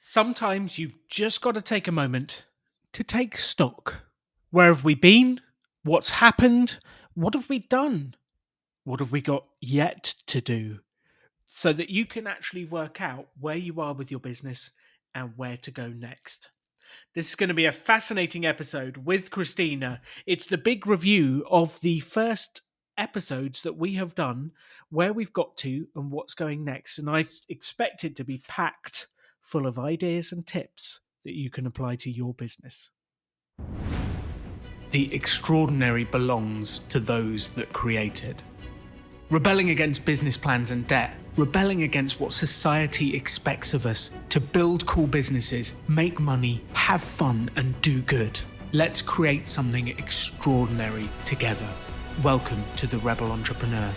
Sometimes you've just got to take a moment to take stock. Where have we been? What's happened? What have we done? What have we got yet to do? So that you can actually work out where you are with your business and where to go next. This is going to be a fascinating episode with Christina. It's the big review of the first episodes that we have done, where we've got to, and what's going next. And I expect it to be packed full of ideas and tips that you can apply to your business. The extraordinary belongs to those that create it. Rebelling against business plans and debt, rebelling against what society expects of us to build cool businesses, make money, have fun, and do good. Let's create something extraordinary together. Welcome to the Rebel Entrepreneur.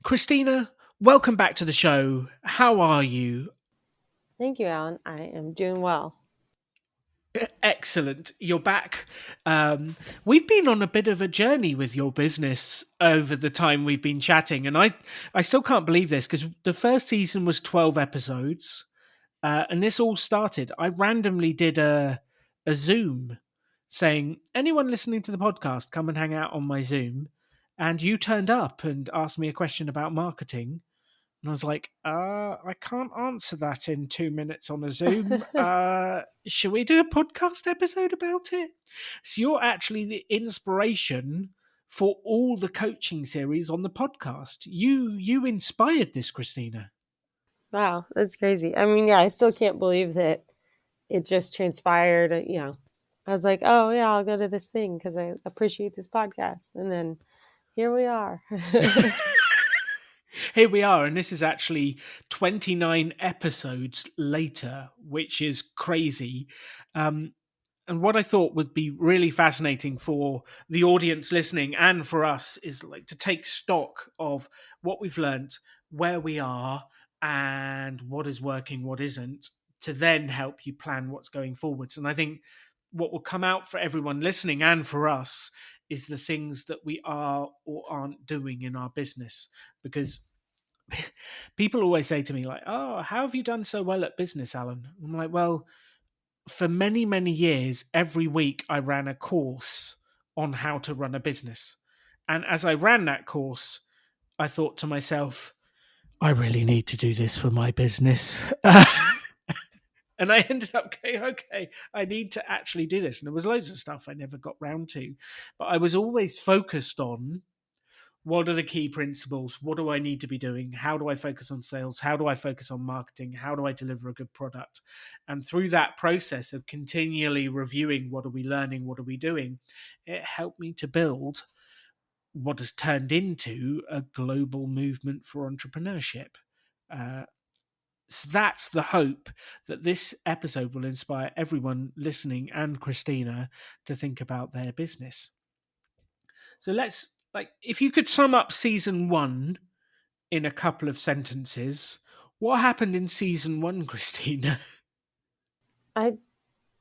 Christina, welcome back to the show. How are you? Thank you, Alan. I am doing well. Excellent. You're back. We've been on a bit of a journey with your business over the time we've been chatting. And I still can't believe this because the first season was 12 episodes. And this all started. I randomly did a Zoom saying, anyone listening to the podcast, come and hang out on my Zoom. And you turned up and asked me a question about marketing. And I was like, I can't answer that in 2 minutes on a Zoom. Should we do a podcast episode about it? So you're actually the inspiration for all the coaching series on the podcast. You inspired this, Christina. Wow, that's crazy. I mean, yeah, I still can't believe that it just transpired. I was like, oh, yeah, I'll go to this thing because I appreciate this podcast. And then here we are. Here we are, and this is actually 29 episodes later, which is crazy. And what I thought would be really fascinating for the audience listening and for us is like to take stock of what we've learned, where we are, and what is working, what isn't, to then help you plan what's going forwards. And I think what will come out for everyone listening and for us is the things that we are or aren't doing in our business. Because people always say to me, like, oh, how have you done so well at business, Alan? I'm like, well, for many, many years, every week I ran a course on how to run a business. And as I ran that course, I thought to myself, I really need to do this for my business. And I ended up going, okay, I need to actually do this. And there was loads of stuff I never got round to. But I was always focused on what are the key principles? What do I need to be doing? How do I focus on sales? How do I focus on marketing? How do I deliver a good product? And through that process of continually reviewing what are we learning, what are we doing, it helped me to build what has turned into a global movement for entrepreneurship. So that's the hope that this episode will inspire everyone listening and Christina to think about their business. So let's, like, if you could sum up season one in a couple of sentences, what happened in season one, Christina? I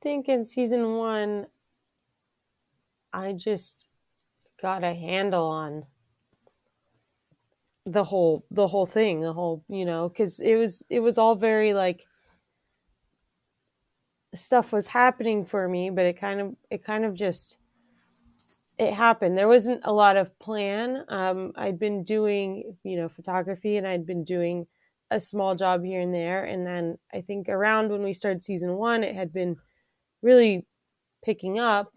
think in season one, I just got a handle on the whole thing, because it was all very like stuff was happening for me, but it kind of just it happened. There wasn't a lot of plan. I'd been doing, photography, and I'd been doing a small job here and there. And then I think around when we started season one, it had been really picking up.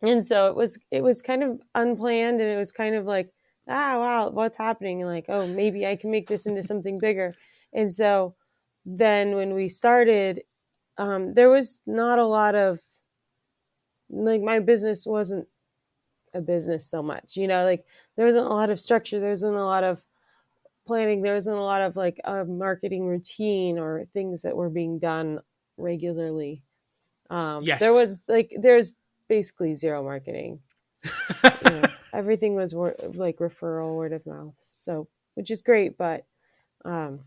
And so it was kind of unplanned, and it was kind of like, wow, what's happening? And like, oh, maybe I can make this into something bigger. And so then when we started, there was not a lot of, like, my business wasn't a business so much, like there wasn't a lot of structure, there wasn't a lot of planning, there wasn't a lot of like a marketing routine or things that were being done regularly. Yes. There's basically zero marketing. Everything was like referral, word of mouth, so which is great, but it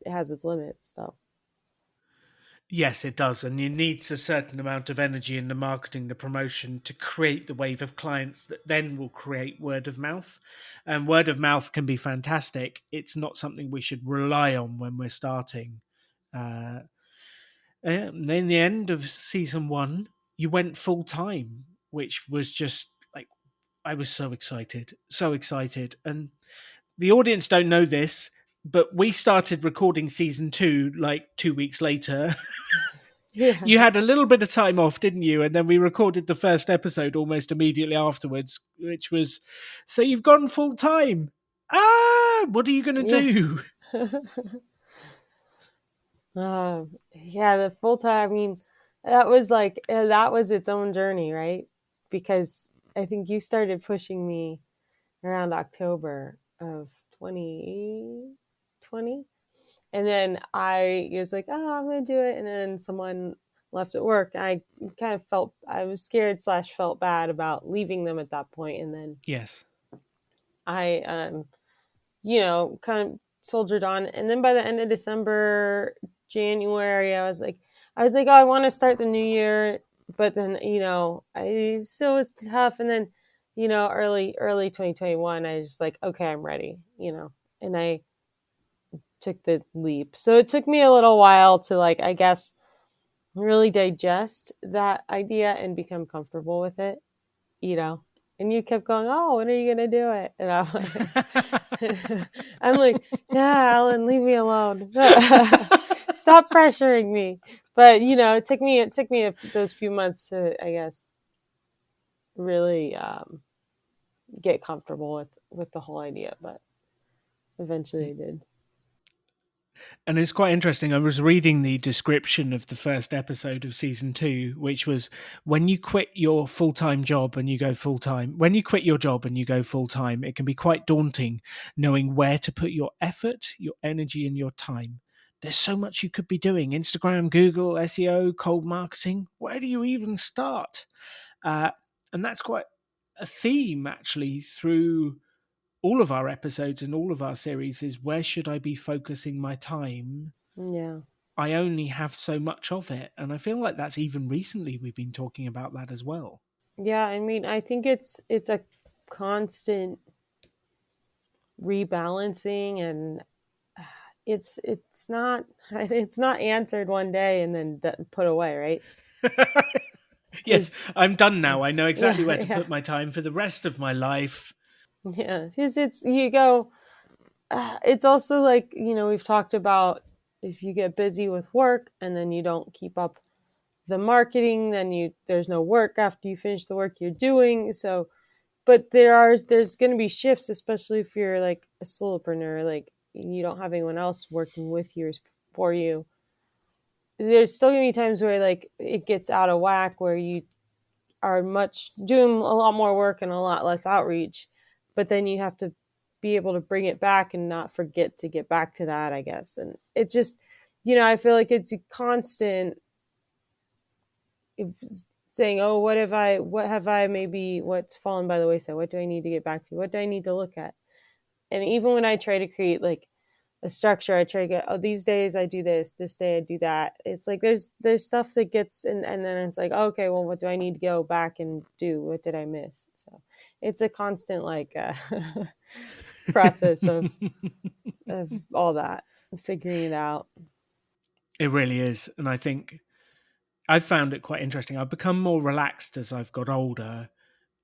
has its limits. So Yes, it does. And you needs a certain amount of energy in the marketing, the promotion to create the wave of clients that then will create word of mouth. And word of mouth can be fantastic. It's not something we should rely on when we're starting. Uh, and in the end of season one, you went full time, which was just like, I was so excited, so excited. And the audience don't know this, but we started recording season two like 2 weeks later. Yeah. You had a little bit of time off, didn't you? And then we recorded the first episode almost immediately afterwards, which was, so you've gone full time. What are you going to Yeah. do? Yeah, the full time. I mean, that was like that was its own journey, right? Because I think you started pushing me around October of 2020, and then I was like, "Oh, I'm gonna do it," and then someone left at work. I kind of felt I was scared slash felt bad about leaving them at that point, and then Yes. I kind of soldiered on. And then by the end of December, January, I was like, oh, I want to start the new year, but then I still was tough. And then early 2021, I was just like, okay, I'm ready. And I took the leap. So it took me a little while to like, I guess, really digest that idea and become comfortable with it. you know. And you kept going, oh, when are you gonna do it? And I'm like, I'm like, yeah, Alan, leave me alone. Stop pressuring me. But it took me those few months to, I guess, really get comfortable with the whole idea. But eventually, I did. And it's quite interesting. I was reading the description of the first episode of season two, which was when you quit your full time job and you go full time, when you quit your job and you go full time, it can be quite daunting knowing where to put your effort, your energy, and your time. There's so much you could be doing: Instagram, Google, SEO, cold marketing. Where do you even start? Uh, and that's quite a theme actually through all of our episodes and all of our series is where should I be focusing my time? Yeah, I only have so much of it. And I feel like that's even recently we've been talking about that as well. yeah. I mean, I think it's a constant rebalancing, and it's not it's not answered one day and then put away, right? Yes, Because I'm done now. I know exactly yeah, where to yeah, put my time for the rest of my life. yeah. Because it's you go. It's also like we've talked about, if you get busy with work and then you don't keep up the marketing, then there's no work after you finish the work you're doing. So, but there's going to be shifts, especially if you're like a solopreneur, like you don't have anyone else working with you for you. There's still going to be times where like it gets out of whack, where you are much doing a lot more work and a lot less outreach, but then you have to be able to bring it back and not forget to get back to that, I guess. And it's just, I feel like it's a constant saying, oh, what's fallen by the wayside? What do I need to get back to? What do I need to look at? And even when I try to create like a structure, I try to get, oh, these days I do this day I do that. It's like there's stuff that gets, and then it's like, oh, okay, well, what do I need to go back and do? What did I miss? So it's a constant like process of all that, figuring it out. It really is. And I think I've found it quite interesting. I've become more relaxed as I've got older.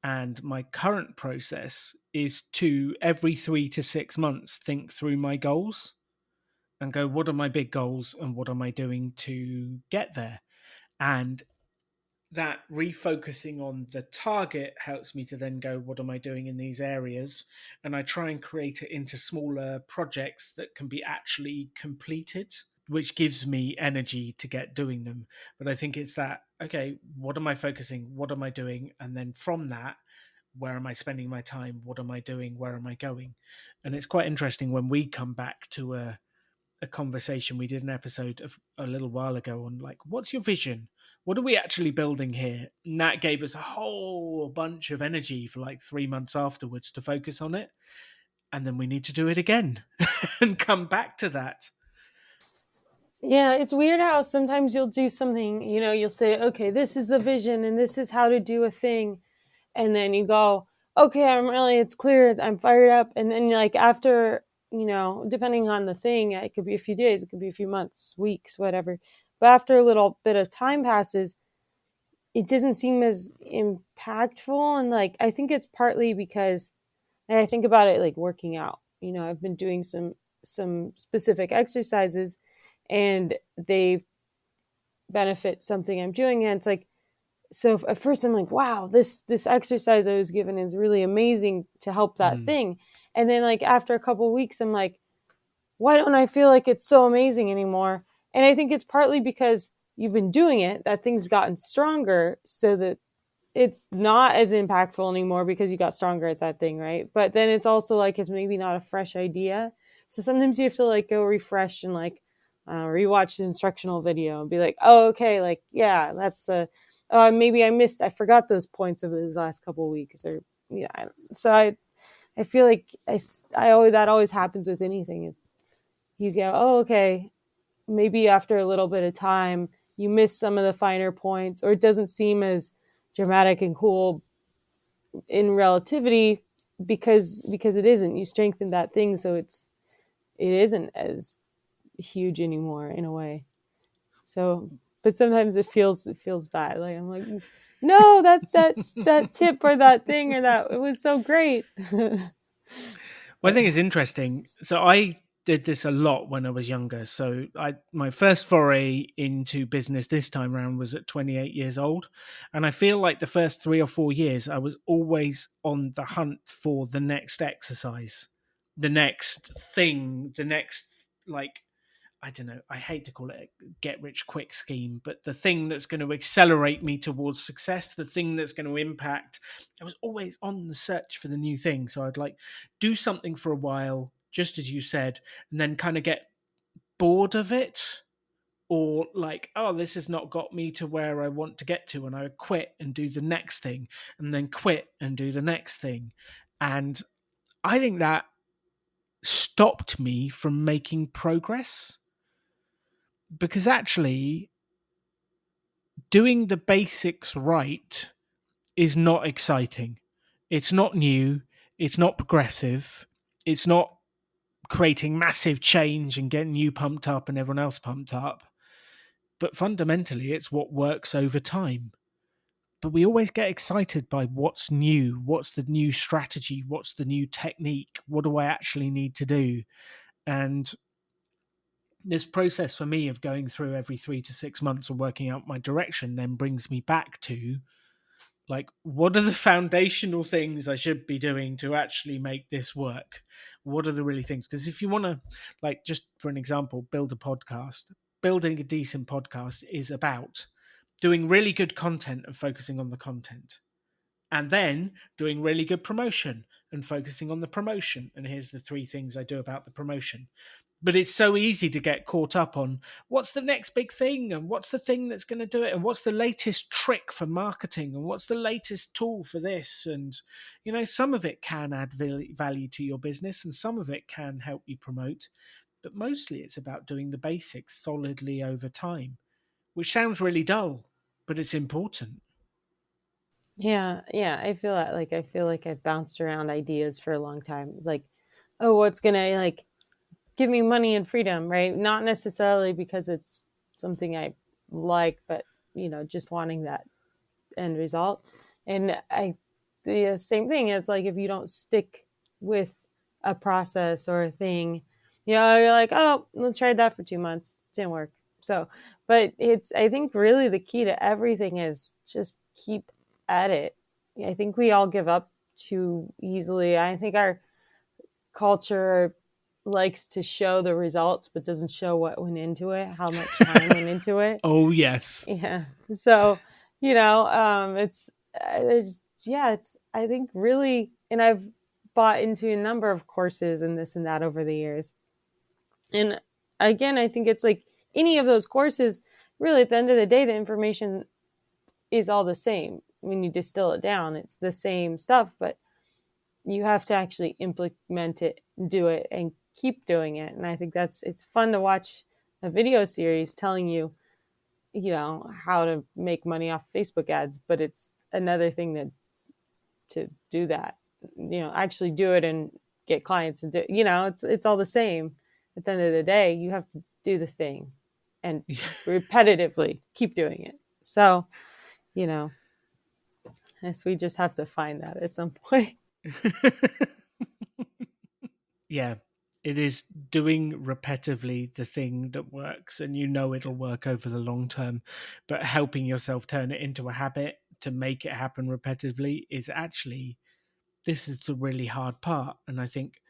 And my current process is to every 3 to 6 months think through my goals and go, what are my big goals and what am I doing to get there? And that refocusing on the target helps me to then go, what am I doing in these areas? And I try and create it into smaller projects that can be actually completed, which gives me energy to get doing them. But I think it's that, okay, what am I focusing? What am I doing? And then from that, where am I spending my time? What am I doing? Where am I going? And it's quite interesting when we come back to a conversation. We did an episode of a little while ago on like, what's your vision? What are we actually building here? And that gave us a whole bunch of energy for like 3 months afterwards to focus on it. And then we need to do it again and come back to that. Yeah, it's weird how sometimes you'll do something, you'll say, okay, this is the vision and this is how to do a thing. And then you go, okay, it's clear, I'm fired up. And then, like, after, depending on the thing, it could be a few days, it could be a few months, weeks, whatever. But after a little bit of time passes, it doesn't seem as impactful. And, like, I think it's partly because, and I think about it like working out. I've been doing some specific exercises, and they benefit something I'm doing. And it's like, so at first I'm like, wow, this exercise I was given is really amazing to help that Mm. thing. And then, like, after a couple of weeks, I'm like, why don't I feel like it's so amazing anymore? And I think it's partly because you've been doing it, that thing's gotten stronger, so that it's not as impactful anymore because you got stronger at that thing, right? But then it's also like it's maybe not a fresh idea. So sometimes you have to, like, go refresh and, like, rewatch the instructional video and be like, oh, okay, like, yeah, that's maybe I forgot those points of those last couple of weeks, or yeah. So I feel like I always, that always happens with anything. Is you go, oh, okay, maybe after a little bit of time, you miss some of the finer points, or it doesn't seem as dramatic and cool in relativity, because it isn't. You strengthen that thing, so it isn't as huge anymore in a way. So, but sometimes it feels bad. Like, I'm like, no, that tip or that thing or that, it was so great. Well, I But think it's interesting. So I did this a lot when I was younger. So my first foray into business this time around was at 28 years old, and I feel like the first 3 or 4 years I was always on the hunt for the next exercise, the next thing, the next, like, I don't know, I hate to call it a get rich quick scheme, but the thing that's going to accelerate me towards success, the thing that's going to impact. I was always on the search for the new thing. So I'd like do something for a while, just as you said, and then kind of get bored of it, or like, oh, this has not got me to where I want to get to. And I would quit and do the next thing, and then quit and do the next thing. And I think that stopped me from making progress, because actually doing the basics right is not exciting. It's not new. It's not progressive. It's not creating massive change and getting you pumped up and everyone else pumped up. But fundamentally, it's what works over time. But we always get excited by what's new, what's the new strategy, what's the new technique, what do I actually need to do? And this process for me of going through every 3 to 6 months and working out my direction then brings me back to, like, what are the foundational things I should be doing to actually make this work? What are the really things? Because if you want to, like, just for an example, build a podcast, building a decent podcast is about doing really good content and focusing on the content, and then doing really good promotion and focusing on the promotion. And here's the 3 things I do about the promotion. But it's so easy to get caught up on what's the next big thing, and what's the thing that's going to do it, and what's the latest trick for marketing, and what's the latest tool for this. And some of it can add value to your business, and some of it can help you promote, but mostly it's about doing the basics solidly over time, which sounds really dull, but it's important. yeah, yeah, I feel that. Like, I feel like I've bounced around ideas for a long time. Like, oh, what's gonna, like, give me money and freedom, right? Not necessarily because it's something I like, but, just wanting that end result. And the same thing. It's like, if you don't stick with a process or a thing, you're like, oh, let's try that for 2 months. Didn't work. So, but I think really the key to everything is just keep at it. I think we all give up too easily. I think our culture likes to show the results, but doesn't show what went into it, how much time went into it. Oh, yes. Yeah. So, it's I think really, and I've bought into a number of courses and this and that over the years. And again, I think it's like any of those courses, really, at the end of the day, the information is all the same. When you distill it down, it's the same stuff, but you have to actually implement it, do it, and keep doing it. And I think it's fun to watch a video series telling you, how to make money off Facebook ads, but it's another thing to do that, actually do it and get clients and it's all the same. At the end of the day, you have to do the thing and repetitively keep doing it. So, you know, I guess we just have to find that at some point. Yeah, it is doing repetitively the thing that works, and you know it'll work over the long term. But helping yourself turn it into a habit to make it happen repetitively is actually, this is the really hard part. And I think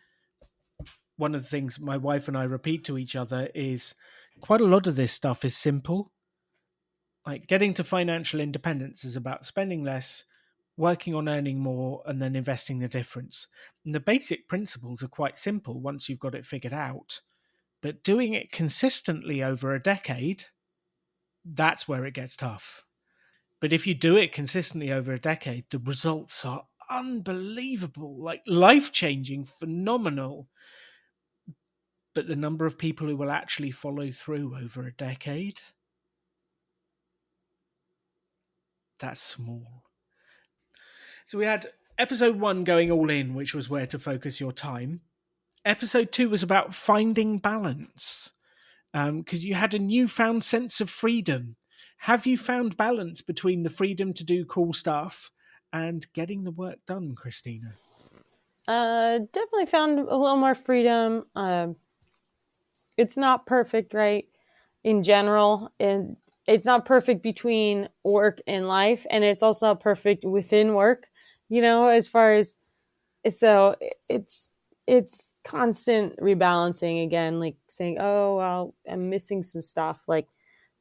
one of the things my wife and I repeat to each other is quite a lot of this stuff is simple. Like getting to financial independence is about spending less, working on earning more, and then investing the difference. And the basic principles are quite simple once you've got it figured out. But doing it consistently over a decade, that's where it gets tough. But if you do it consistently over a decade, the results are unbelievable, like life changing, phenomenal. But the number of people who will actually follow through over a decade, that's small. So we had episode 1 going all in, which was where to focus your time. Episode 2 was about finding balance, because you had a newfound sense of freedom. Have you found balance between the freedom to do cool stuff and getting the work done, Christina? Definitely found a little more freedom. It's not perfect, right? In general, and it's not perfect between work and life, and it's also not perfect within work. As far as so it's constant rebalancing again, like saying, oh well, I'm missing some stuff, like,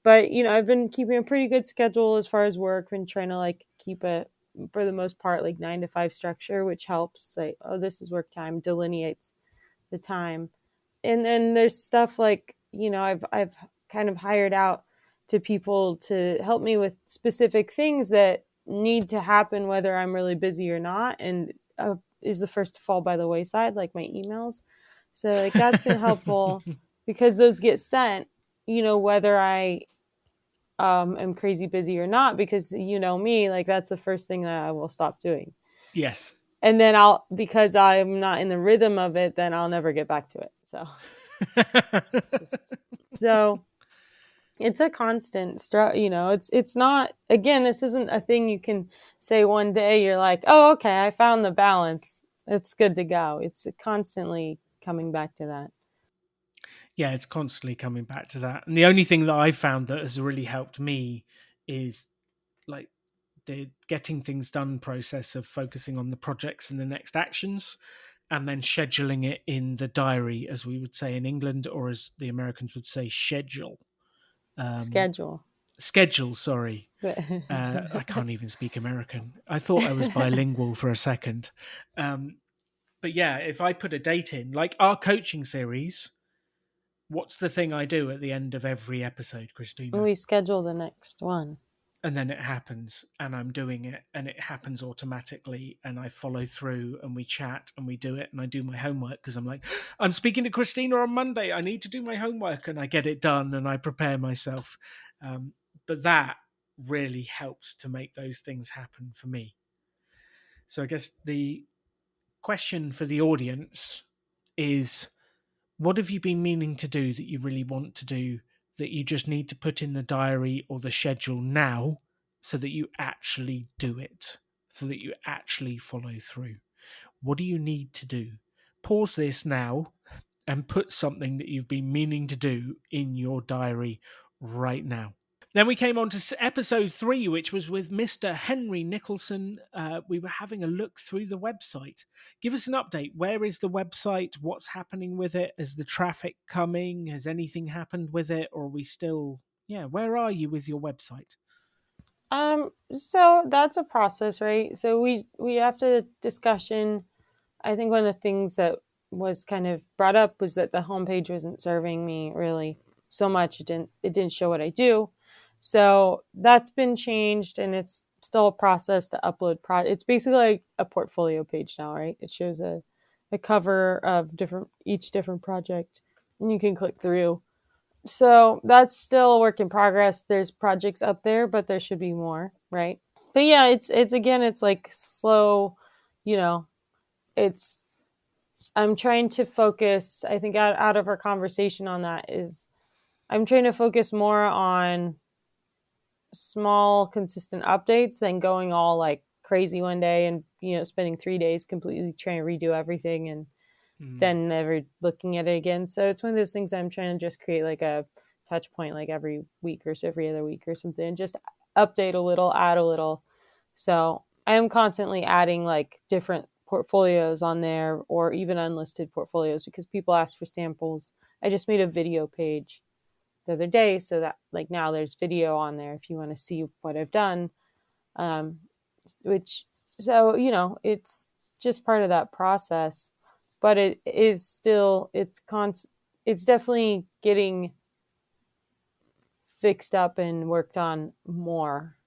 but I've been keeping a pretty good schedule as far as work, been trying to like keep a, for the most part, like 9 to 5 structure, which helps say, oh, this is work time, delineates the time. And then there's stuff like, I've kind of hired out to people to help me with specific things that need to happen whether I'm really busy or not, and is the first to fall by the wayside, like my emails. So like that's been helpful because those get sent, whether I am crazy busy or not, because me, like that's the first thing that I will stop doing. Yes. And then because I'm not in the rhythm of it, then I'll never get back to it. So it's just, so it's a constant it's not, again, this isn't a thing you can say one day you're like, oh, okay, I found the balance, it's good to go. It's constantly coming back to that. Yeah, it's constantly coming back to that. And the only thing that I've found that has really helped me is like the getting things done process of focusing on the projects and the next actions, and then scheduling it in the diary, as we would say in England, or as the Americans would say, schedule. Um, Schedule. Schedule, sorry. But I can't even speak American. I thought I was bilingual for a second. But yeah, if I put a date in, like our coaching series, what's the thing I do at the end of every episode, Christina? we schedule the next one. And then it happens, and I'm doing it, and it happens automatically, and I follow through, and we chat, and we do it, and I do my homework because I'm like, I'm speaking to Christina on Monday, I need to do my homework, and I get it done, and I prepare myself. But that really helps to make those things happen for me. So I guess the question for the audience is, what have you been meaning to do that you really want to do, that you just need to put in the diary or the schedule now so that you actually do it, so that you actually follow through? What do you need to do? Pause this now and put something that you've been meaning to do in your diary right now. Then we came on to episode 3, which was with Mr. Henry Nicholson. We were having a look through the website. Give us an update. Where is the website? What's happening with it? Is the traffic coming? Has anything happened with it? Or are we still, yeah, where are you with your website? So that's a process, right? So we after the discussion, I think one of the things that was kind of brought up was that the homepage wasn't serving me really so much. It didn't show what I do. So that's been changed, and it's still a process to upload it's basically like a portfolio page now, right? It shows a cover of each different project, and you can click through. So that's still a work in progress. There's projects up there, but there should be more, right? But yeah, it's again, it's like slow, you know, it's I'm trying to focus. I think out of our conversation on that is I'm trying to focus more on small, consistent updates than going all like crazy one day and spending 3 days completely trying to redo everything and Mm. then never looking at it again. So it's one of those things I'm trying to just create like a touch point like every week or so every other week or something and just update a little, add a little. So I am constantly adding like different portfolios on there or even unlisted portfolios because people ask for samples. I just made a video page the other day so that like now there's video on there if you want to see what I've done. Um, which so it's just part of that process, but it is still it's definitely getting fixed up and worked on more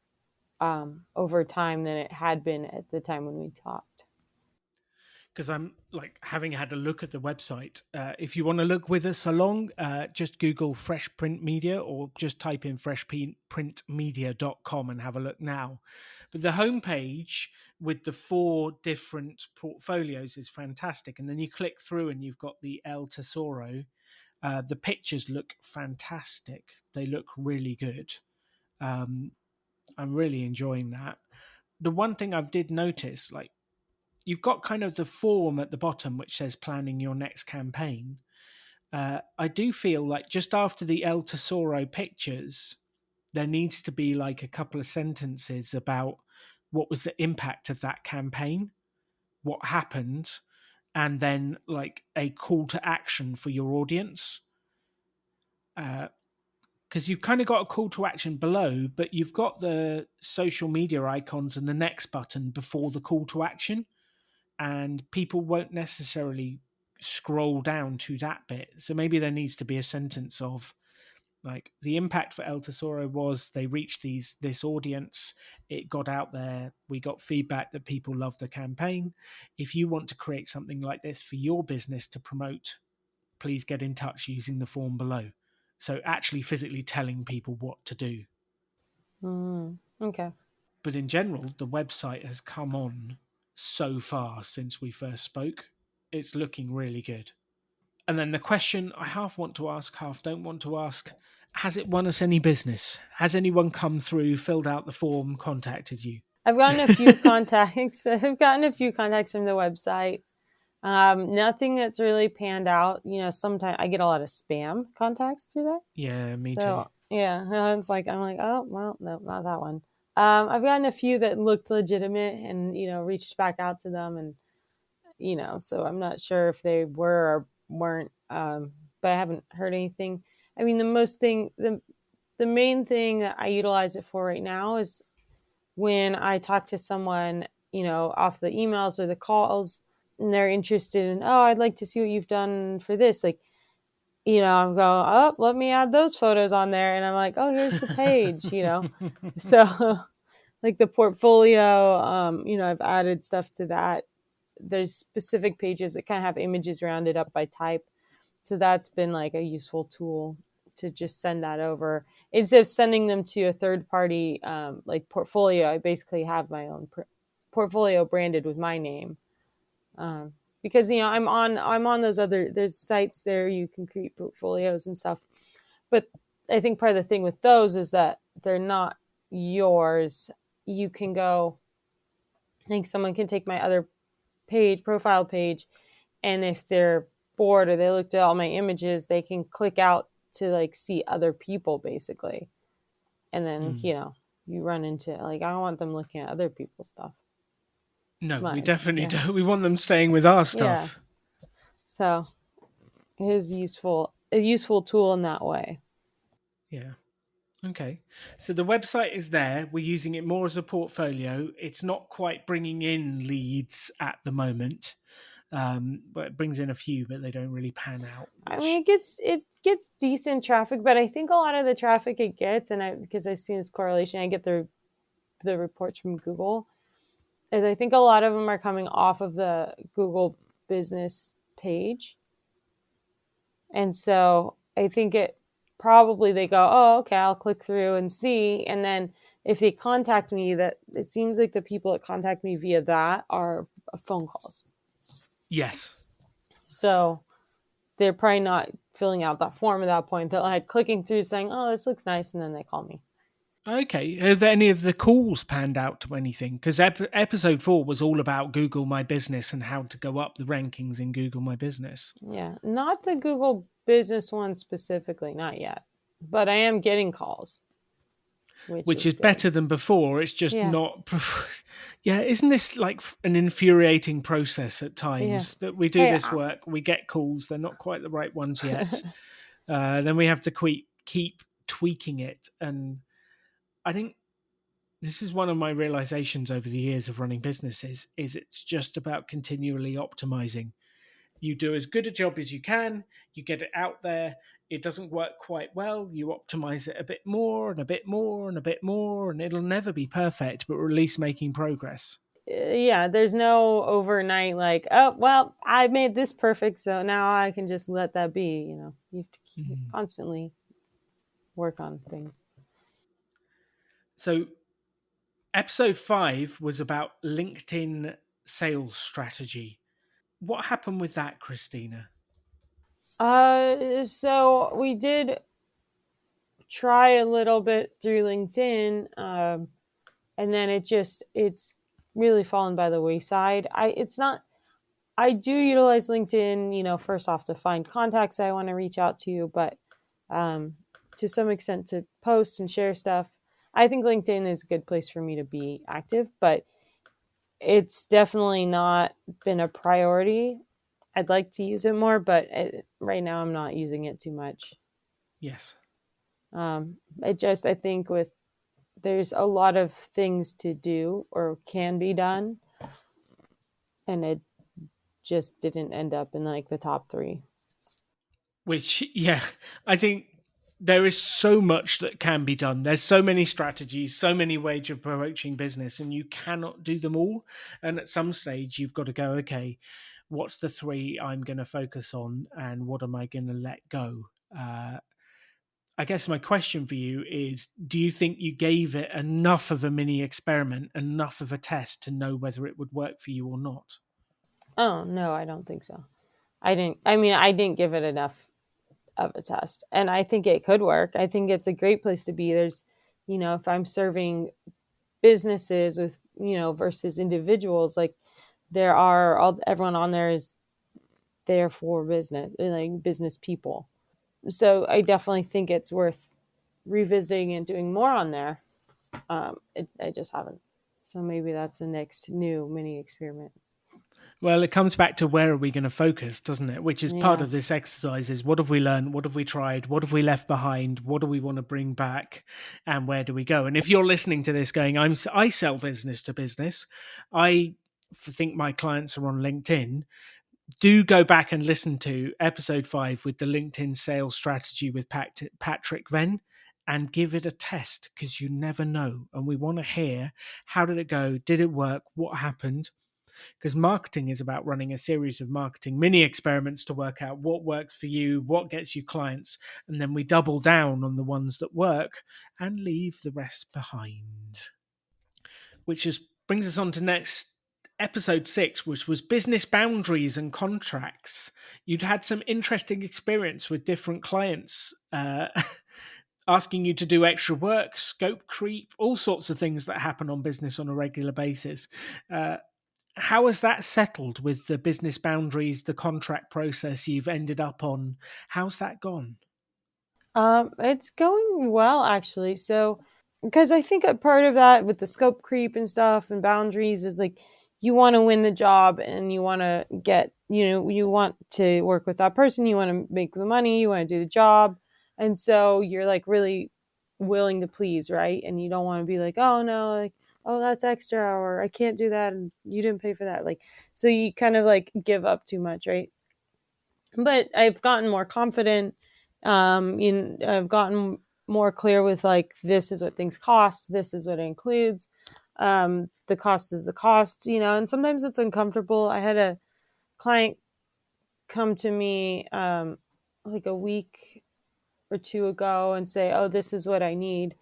over time than it had been at the time when we talked. Because I'm like having had a look at the website. If you want to look with us along, just Google Fresh Print Media or just type in freshprintmedia.com and have a look now. But the homepage with the 4 different portfolios is fantastic. And then you click through and you've got the El Tesoro. The pictures look fantastic. They look really good. Um, I'm really enjoying that. The one thing I've did notice, like you've got kind of the form at the bottom which says planning your next campaign. I do feel like just after the El Tesoro pictures, there needs to be like a couple of sentences about what was the impact of that campaign, what happened, and then like a call to action for your audience. Because you've kind of got a call to action below, but you've got the social media icons and the next button before the call to action. And people won't necessarily scroll down to that bit. So maybe there needs to be a sentence of like the impact for El Tesoro was they reached this audience, it got out there, we got feedback that people loved the campaign. If you want to create something like this for your business to promote, please get in touch using the form below. So actually physically telling people what to do. Okay. But in general, the website has come on so far since we first spoke. It's looking really good. And then the question I half want to ask, half don't want to ask, has it won us any business? Has anyone come through, filled out the form, contacted you? I've gotten a few contacts. I've gotten a few contacts from the website. Nothing that's really panned out. Sometimes I get a lot of spam contacts through there. Yeah, me too. So yeah, it's like I'm like, oh well, no, not that one. I've gotten a few that looked legitimate and reached back out to them and so I'm not sure if they were or weren't. But I haven't heard anything. I mean, the main thing that I utilize it for right now is when I talk to someone, off the emails or the calls, and they're interested in, oh, I'd like to see what you've done for this. Like, I'm going, oh, let me add those photos on there. And I'm like, oh, here's the page. So, like the portfolio, I've added stuff to that. There's specific pages that kind of have images rounded up by type. So that's been like a useful tool to just send that over instead of sending them to a third party like portfolio. I basically have my own portfolio branded with my name because I'm on there's sites there you can create portfolios and stuff. But I think part of the thing with those is that they're not yours. You can go. I think someone can take my other profile page, and if they're bored or they looked at all my images, they can click out to like see other people basically. And then, Mm. you run into like I don't want them looking at other people's stuff. No, we Smart. definitely Yeah. don't. We want them staying with our Yeah. stuff. So it is a useful tool in that way. Yeah. Okay. So the website is there. We're using it more as a portfolio. It's not quite bringing in leads at the moment, but it brings in a few, but they don't really pan out. I mean, Which, it gets decent traffic, but I think a lot of the traffic it gets, and because I've seen this correlation, I get the reports from Google, is I think a lot of them are coming off of the Google business page. And so I think it probably they go, oh, okay, I'll click through and see. And then if they contact me, that it seems like the people that contact me via that are phone calls. Yes. So they're probably not filling out that form at that point. They're like clicking through saying, oh, this looks nice. And then they call me. Okay. Have any of the calls panned out to anything? Because episode 4 was all about Google My Business and how to go up the rankings in Google My Business, Yeah. Not the Google business one specifically, not yet. But I am getting calls, which which is is good. better than before. It's just Yeah. not. Yeah, isn't this like an infuriating process at Yeah. times that we do Hey, this work, we get calls, they're not quite the right ones yet. Then we have to keep tweaking it. And I think this is one of my realizations over the years of running businesses is it's just about continually optimizing. You do as good a job as you can, you get it out there. It doesn't work quite well, you optimize it a bit more and a bit more and a bit more, and it'll never be perfect, but we're at least making progress. yeah, there's no overnight like, oh, well, I made this perfect, so now I can just let that be. You have to Mhm. constantly work on things. So, episode 5 was about LinkedIn sales strategy. What happened with that, Christina? So we did try a little bit through LinkedIn, and then it's really fallen by the wayside. It's not. I do utilize LinkedIn, first off to find contacts I want to reach out to, but um, to some extent to post and share stuff. I think LinkedIn is a good place for me to be active, but it's definitely not been a priority. I'd like to use it more, but right now I'm not using it too much. Yes. I think there's a lot of things to do or can be done, and it just didn't end up in like the top three. Which, yeah, I think there is so much that can be done. There's so many strategies, so many ways of approaching business, and you cannot do them all. And at some stage, you've got to go, okay, what's the three I'm going to focus on, and what am I going to let go? Uh, I guess my question for you is, do you think you gave it enough of a mini experiment, enough of a test to know whether it would work for you or not? Oh no, I don't think so. I didn't. I mean, I didn't give it enough of a test, and I think it could work. I think it's a great place to be. If I'm serving businesses with versus individuals, like everyone on there is there for business, like business people. So I definitely think it's worth revisiting and doing more on there. I just haven't. So maybe that's the next new mini experiment. Well, it comes back to where are we going to focus, doesn't it? Which is part Yeah. of this exercise is what have we learned? What have we tried? What have we left behind? What do we want to bring back? And where do we go? And if you're listening to this going, I sell business to business. I think my clients are on LinkedIn. Do go back and listen to episode 5 with the LinkedIn sales strategy with Patrick Venn and give it a test because you never know. And we want to hear, how did it go? Did it work? What happened? Because marketing is about running a series of marketing mini experiments to work out what works for you, what gets you clients, and then we double down on the ones that work and leave the rest behind. Which is brings us on to next episode 6, which was business boundaries and contracts. You'd had some interesting experience with different clients asking you to do extra work, scope creep, all sorts of things that happen on business on a regular basis. Uh, how has that settled with the business boundaries, the contract process you've ended up on? How's that gone? It's going well actually. So, because I think a part of that with the scope creep and stuff and boundaries is like you want to win the job and you want to you want to work with that person, you want to make the money, you want to do the job. And so you're like really willing to please, right? And you don't want to be like, oh no, like, oh, that's extra, or I can't do that and you didn't pay for that. Like, so you kind of like give up too much, right? But I've gotten more confident. I've gotten more clear with like this is what things cost, this is what it includes. The cost is the cost, and sometimes it's uncomfortable. I had a client come to me like a week or two ago and say, oh, this is what I need.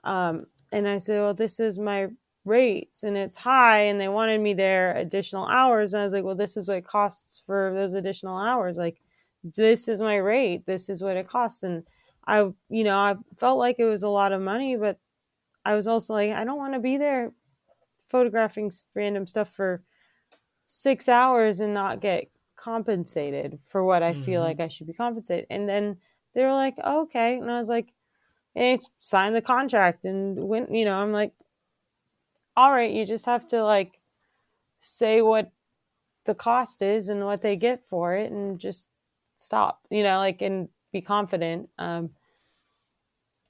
And I said, well, this is my rates and it's high. And they wanted me there additional hours. And I was like, well, this is what it costs for those additional hours. Like, this is my rate. This is what it costs. And I felt like it was a lot of money, but I was also like, I don't want to be there photographing random stuff for 6 hours and not get compensated for what I feel Mm-hmm. like I should be compensated. And then they were like, oh, okay. And I was like, hey, sign the contract. And when, I'm like, all right, you just have to like say what the cost is and what they get for it and just stop, like, and be confident.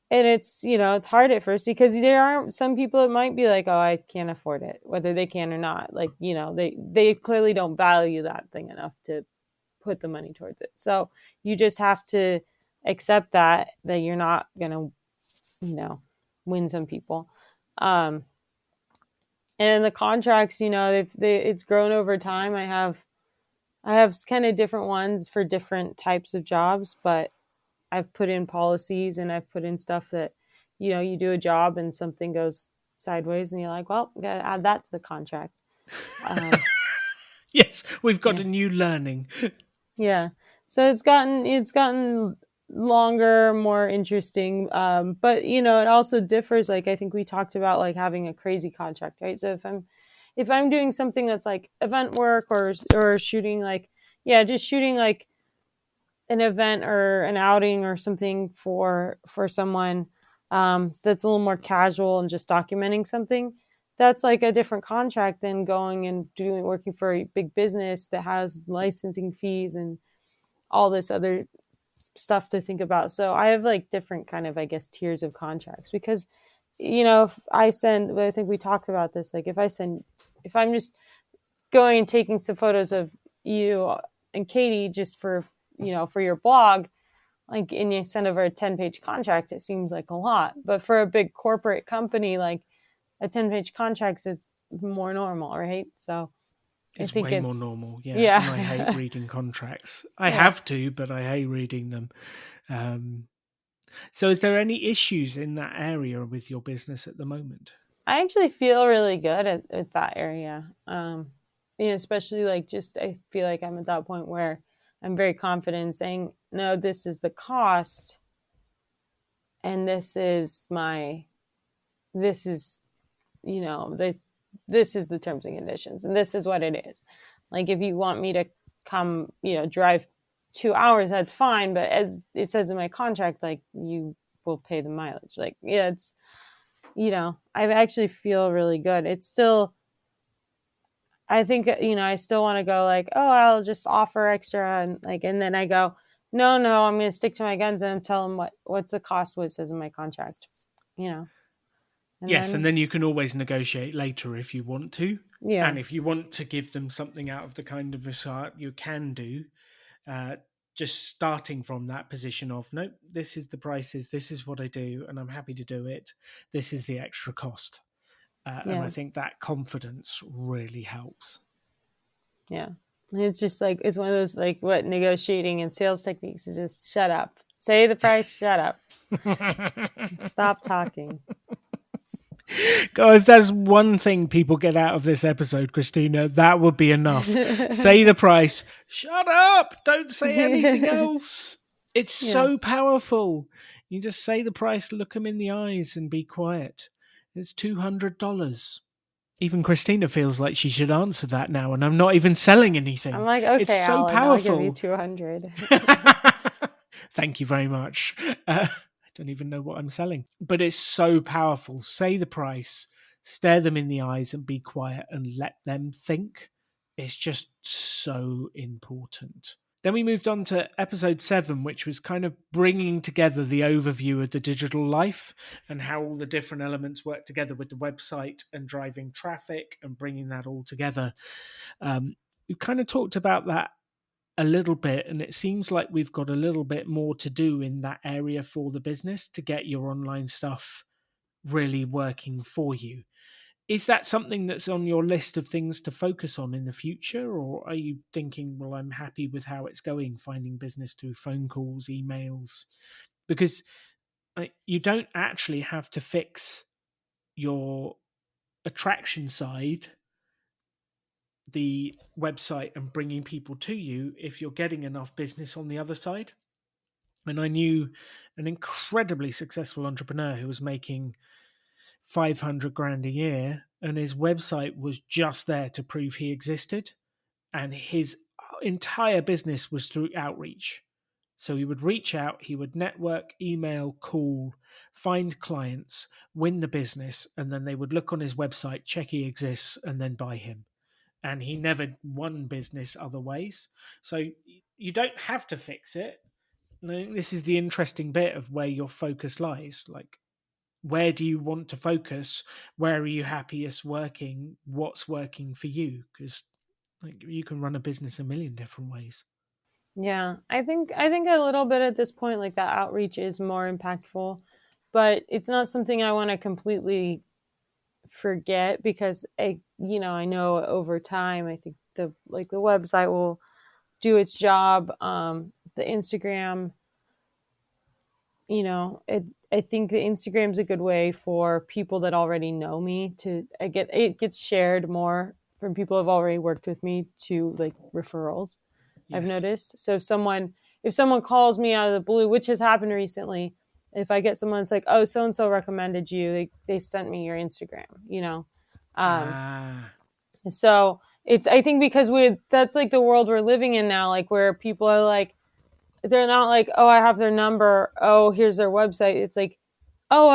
And it's hard at first because there are some people that might be like, oh, I can't afford it, whether they can or not. Like, they clearly don't value that thing enough to put the money towards it. So you just have to accept that you're not gonna, win some people. Um, and the contracts, it's grown over time. I have kind of different ones for different types of jobs, but I've put in policies and I've put in stuff that, you do a job and something goes sideways and you're like, well, gotta add that to the contract. Um, Yes, we've got yeah. a new learning. Yeah. So it's gotten longer, more interesting. But it also differs. Like I think we talked about like having a crazy contract, right? So if I'm doing something that's like event work or shooting like yeah, just shooting like an event or an outing or something for someone that's a little more casual and just documenting something, that's like a different contract than going and doing working for a big business that has licensing fees and all this other stuff to think about. So I have like different kind of, I guess, tiers of contracts because if I send, I think we talked about this, like if I'm just going and taking some photos of you and Katie just for your blog, like, and you send over a 10-page contract, it seems like a lot. But for a big corporate company, like a 10-page contract, it's more normal, right? So I It's think way more it's, normal, yeah. And I hate yeah. reading contracts. I Yeah. have to, but I hate reading them. Um, so, is there any issues in that area with your business at the moment? I actually feel really good at that area. Especially like just, I feel like I'm at that point where I'm very confident in saying, no, this is the cost and this is you know the this is the terms and conditions and this is what it is. Like if you want me to come drive 2 hours, that's fine, but as it says in my contract, like you will pay the mileage. Like yeah, it's I actually feel really good. It's still, I think, I still want to go like, oh, I'll just offer extra and like, and then I go, no, I'm going to stick to my guns and tell them what's the cost, what it says in my contract, you know, and Yes, and then, then you can always negotiate later if you want to. yeah, And if you want to give them something out of the kind of result, you can do. Uh, just starting from that position of, nope, this is the prices, this is what I do, and I'm happy to do it. This is the extra cost. And I yeah, think that confidence really helps. yeah. And it's just like, it's one of those, like what negotiating and sales techniques is just shut up, say the price, shut up, stop talking. God, if there's one thing people get out of this episode, Christina, that would be enough. Say the price. Shut up. Don't say anything else. It's Yeah. so powerful. You just say the price, look them in the eyes, and be quiet. It's $200. Even Christina feels like she should answer that now, and I'm not even selling I'm anything. like, It's okay, so Alan, I'll give you powerful. 200. Thank you very much. I don't even know what I'm selling, but it's so powerful. Say the price, stare them in the eyes, and be quiet and let them think. It's just so important. Then we moved on to episode 7, which was kind of bringing together the overview of the digital life and how all the different elements work together with the website and driving traffic and bringing that all together. We kind of talked about that a little bit, and it seems like we've got a little bit more to do in that area for the business to get your online stuff really working for you. Is that something that's on your list of things to focus on in the future, or are you thinking, well, I'm happy with how it's going, finding business through phone calls, emails? because you don't actually have to fix your attraction side, the website and bringing people to you, if you're getting enough business on the other side. And I knew an incredibly successful entrepreneur who was making 500 grand a year, and his website was just there to prove he existed. And his entire business was through outreach. So he would reach out, he would network, email, call, find clients, win the business, and then they would look on his website, check he exists, and then buy him. And he never won business other ways. So you don't have to fix it. This is the interesting bit of where your focus lies. Like, where do you want to focus? Where are you happiest working? What's working for you? Because like, you can run a business a million different ways. Yeah, I think a little bit at this point, like that outreach is more impactful, but it's not something I want to completely forget because I know over time I think the website will do its job. The Instagram, I think the Instagram's a good way for people that already know me to I get it gets shared more from people who've already worked with me to like referrals. I've Yes. noticed. So if someone calls me out of the blue, which has happened recently, if I get someone that's like, oh, so and so recommended you, they sent me your Instagram. Um, Ah, so it's I think because that's like the world we're living in now, like where people are like they're not like, oh, I have their number, oh, here's their website. It's like, oh,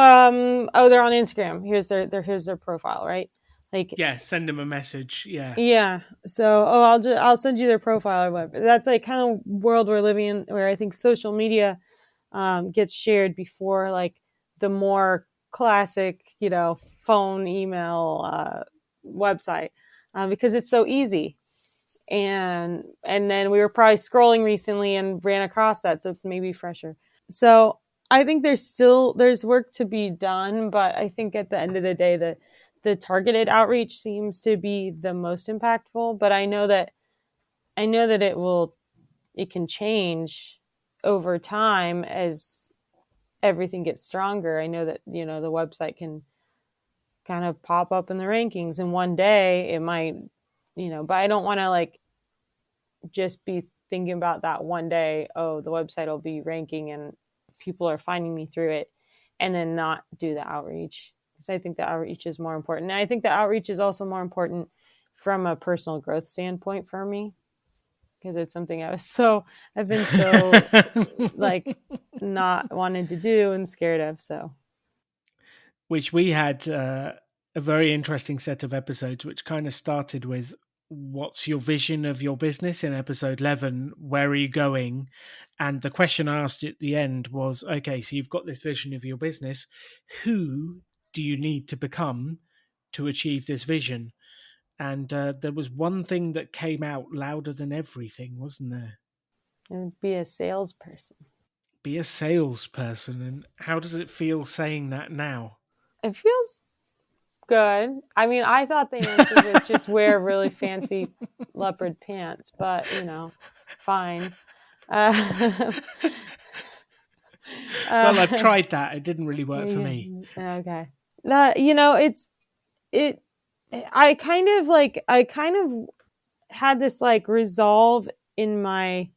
they're on Instagram. Here's their profile, right? Like, yeah. Send him a message. Yeah. yeah. So, I'll send you their profile or whatever. That's like kind of world we're living in, where I think social media gets shared before like the more classic, phone, email, website, because it's so easy. And then we were probably scrolling recently and ran across that, so it's maybe fresher. So I think there's work to be done, but I think at the end of the day, the targeted outreach seems to be the most impactful. But I know that it can change over time as everything gets stronger. I know that the website can kind of pop up in the rankings, and one day it might, but I don't want to like just be thinking about that one day, oh, the website will be ranking and people are finding me through it, and then not do the outreach. Because I think the outreach is more important. And I think the outreach is also more important from a personal growth standpoint for me, because it's something I've been so like not wanted to do and scared of. So Which we had a very interesting set of episodes, which kind of started with what's your vision of your business in episode 11? Where are you going? And the question I asked at the end was, okay, so you've got this vision of your business. Who do you need to become to achieve this vision? And there was one thing that came out louder than everything, wasn't there? and be a salesperson. Be a salesperson. And how does it feel saying that now? It feels good. I mean, I thought the answer was just wear really fancy leopard pants, but fine. Uh, Well, I've uh, tried that. It didn't really work for yeah, me. okay. It's it. I kind of had this like resolve in my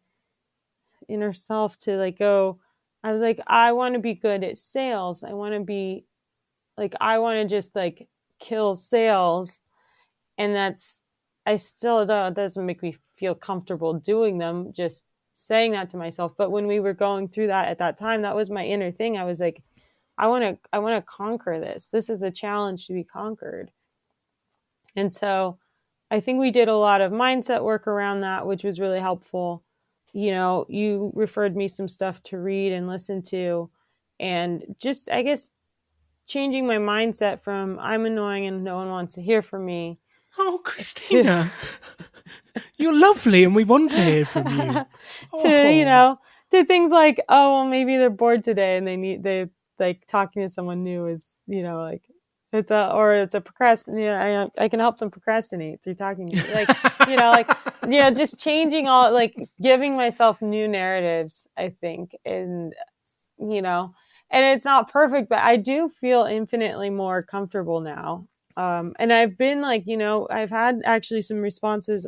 inner self to like go. I was like, I want to be good at sales. I want to be like, I want to just like kill sales, and that's I still don't. It doesn't make me feel comfortable doing them. Just saying that to myself. But when we were going through that at that time, that was my inner thing. I was like, I want to conquer this. This is a challenge to be conquered. And so I think we did a lot of mindset work around that, which was really helpful. You referred me some stuff to read and listen to, and just, I guess, changing my mindset from I'm annoying and no one wants to hear from me Oh, to Christina, you're lovely and we want to hear from you. to Oh. to things like, oh, well, maybe they're bored today and they like talking to someone new is, like it's a procrastinate. I can help them procrastinate through talking to me, just changing all, like giving myself new narratives, I think. And you know, and it's not perfect, but I do feel infinitely more comfortable now. And I've been like, I've had actually some responses